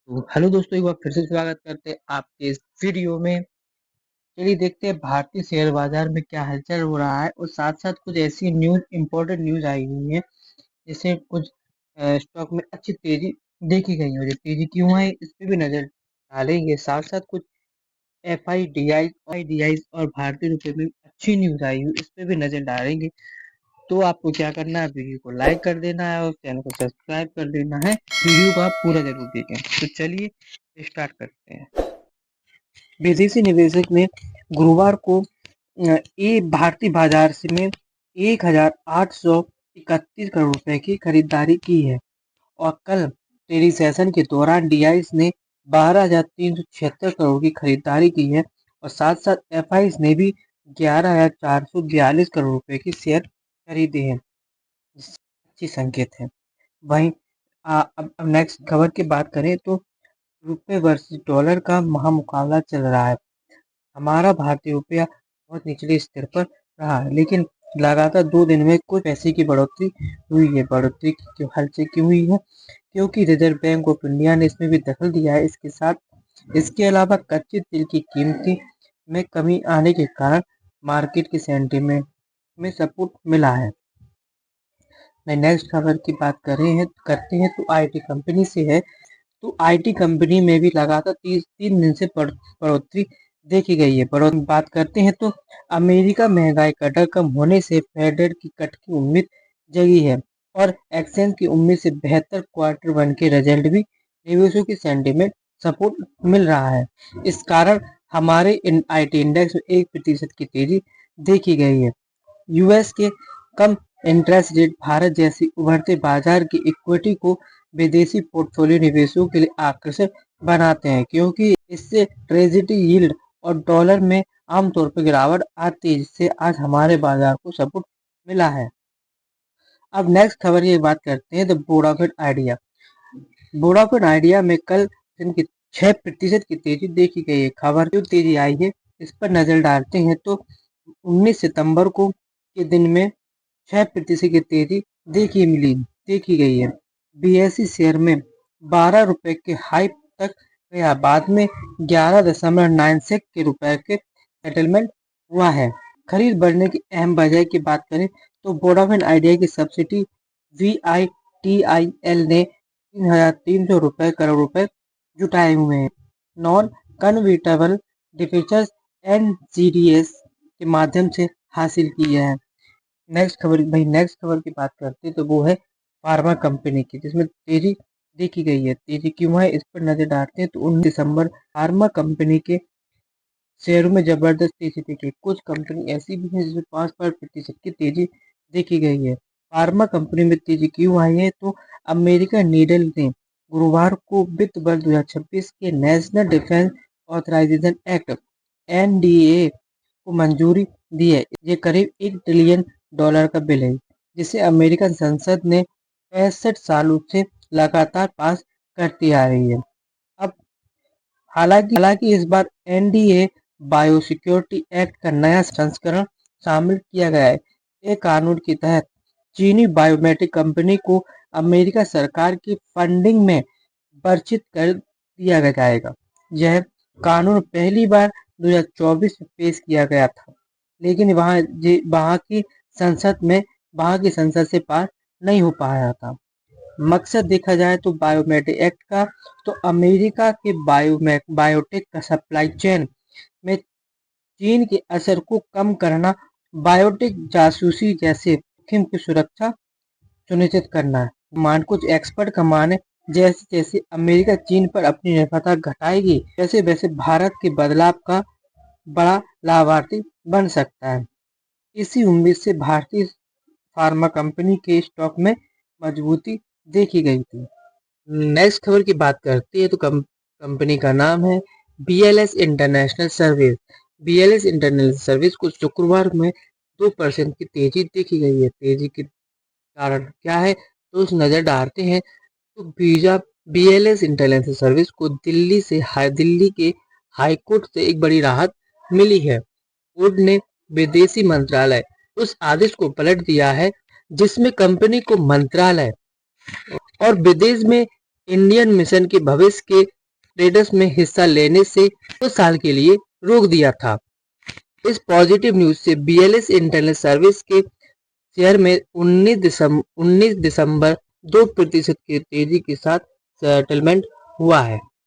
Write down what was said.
तो हेलो दोस्तों, एक बार फिर से स्वागत करते हैं आपके इस वीडियो में। चलिए देखते हैं भारतीय शेयर बाजार में क्या हलचल हो रहा है और साथ साथ कुछ ऐसी न्यूज इंपॉर्टेंट न्यूज आई हुई है जिससे कुछ स्टॉक में अच्छी तेजी देखी गई है। जो तेजी क्यों है इस पे भी नजर डालेंगे। साथ साथ कुछ एफ आई डी आई और भारतीय रुपए में अच्छी न्यूज आई हुई, इस पे भी नजर डालेंगे। तो आपको क्या करना है, वीडियो को लाइक कर देना है और चैनल को सब्सक्राइब कर देना है। वीडियो को आप पूरा जरूर देखें। तो चलिए स्टार्ट करते हैं। विदेशी निवेशक ने गुरुवार को भारतीय बाजार से में 1,831 करोड़ रुपए की खरीदारी की है और कल ट्रेडिंग सेशन के दौरान डीआईस ने 12,376 करोड़ की खरीदारी की है और साथ साथ एफआईस ने भी 11,442 करोड़ रुपए के शेयर खरीदे हैं, अच्छी संकेत है। वहीं अब नेक्स्ट खबर की बात करें तो रुपए वर्सेस डॉलर का महामुकाबला चल रहा है। हमारा भारतीय रुपया बहुत निचले स्तर पर रहा है, लेकिन लगातार 2 दिन में कुछ पैसे की बढ़ोतरी हुई है। बढ़ोतरी की हलचल क्यों हुई है? क्योंकि रिजर्व बैंक ऑफ इंडिया ने इसमें भी दखल दिया है। इसके अलावा कच्चे तेल की कीमती में कमी आने के कारण मार्केट के सेंटीमेंट में सपोर्ट मिला है। मैं नेक्स्ट खबर की बात करते हैं तो आईटी कंपनी से है। तो आईटी कंपनी में भी लगातार 3 दिन से बढ़ोतरी देखी गई है। बात करते हैं तो अमेरिका महंगाई का डर कम होने से फेड की कट की उम्मीद जगी है और एक्सचेंज की उम्मीद से बेहतर क्वार्टर 1 के रिजल्ट भी निवेशों की सेंटीमेंट सपोर्ट मिल रहा है। इस कारण हमारे आईटी इंडेक्स में 1% की तेजी देखी गई है। यूएस के कम इंटरेस्ट रेट भारत जैसी उभरते बाजार की इक्विटी को विदेशी पोर्टफोलियो निवेशों के लिए आकर्षक बनाते हैं, क्योंकि इससे ट्रेजरी यील्ड और डॉलर में आमतौर पर गिरावट आती है, जिससे आज हमारे बाजार को सपोर्ट मिला है। अब नेक्स्ट खबर की बात करते हैं तो वोडाफोन आइडिया। वोडाफोन आइडिया में कल दिन की 6% की तेजी देखी गई है। खबर क्यों तेजी आई है इस पर नजर डालते हैं तो 19 सितंबर को के दिन में 6% की तेजी देखी गई है। बीएसई शेयर में 12 रुपए के हाई तक गया, बाद में 11,96 के रुपए के सेटलमेंट हुआ है। खरीद बढ़ने की अहम वजह की बात करें तो वोडाफोन आइडिया की सब्सिडी VITIL ने 3,300 करोड़ रुपए जुटाए हुए हैं। नॉन कन्वर्टेबल डिबेंचर्स NCDs के माध्यम से हासिल की है। नेक्स्ट खबर की बात करते हैं तो वो है फार्मा कंपनी की, जिसमें तेजी देखी गई है। तेजी क्यों है इस पर नजर डालते हैं तो 19 दिसंबर फार्मा कंपनी के शेयरों में जबरदस्त तेजी देखी। कुछ कंपनी ऐसी भी है जिसमें 5% की तेजी देखी गई है। फार्मा कंपनी में तेजी क्यों आई है तो अमेरिका नीडल ने गुरुवार को वित्त वर्ष 2026 के National Defense Authorization Act NDA को मंजूरी दी है। ये करीब $1 ट्रिलियन का बिल है, जिसे अमेरिकन संसद ने 65 सालों से लगातार पास करती आ रही है। अब हालांकि इस बार NDA बायोसिक्योरिटी एक्ट का नया संस्करण शामिल किया गया है। एक कानून के तहत चीनी बायोमेट्रिक कंपनी को अमेरिका सरकार की फंडिंग में वर्चित कर दिया जाएगा। यह कानून पहली बार 2024 में पेश किया गया था, लेकिन वहां की संसद से पास नहीं हो पाया था। मकसद देखा जाए तो बायोमेट्रिक एक्ट का तो अमेरिका के बायोटेक का सप्लाई चेन में चीन के असर को कम करना, बायोटेक जासूसी जैसे जोखिम की सुरक्षा सुनिश्चित करना है। कुछ एक्सपर्ट का माने जैसे जैसे अमेरिका चीन पर अपनी निर्भरता घटाएगी, वैसे वैसे भारत के बदलाव का बड़ा लाभार्थी बन सकता है। इसी उम्मीद से भारतीय फार्मा कंपनी के स्टॉक में मजबूती देखी गई थी। नेक्स्ट खबर की बात करते हैं तो कंपनी का नाम है BLS international service. BLS international service को शुक्रवार में 2% की तेजी देखी गई है। तेजी के कारण क्या है तो उस नजर डालते हैं तो BLS इंटरनेशनल सर्विस को दिल्ली के हाई कोर्ट से एक बड़ी राहत मिली है। कोर्ट ने विदेशी मंत्रालय उस आदेश को पलट दिया है जिसमें कंपनी को मंत्रालय और विदेश में इंडियन मिशन के भविष्य के ट्रेडर्स में हिस्सा लेने से 2 साल के लिए रोक दिया था। इस पॉजिटिव न्यूज से BLS इंटरनेट सर्विस के शेयर में 19 दिसंबर 2% की तेजी के साथ सेटलमेंट हुआ है।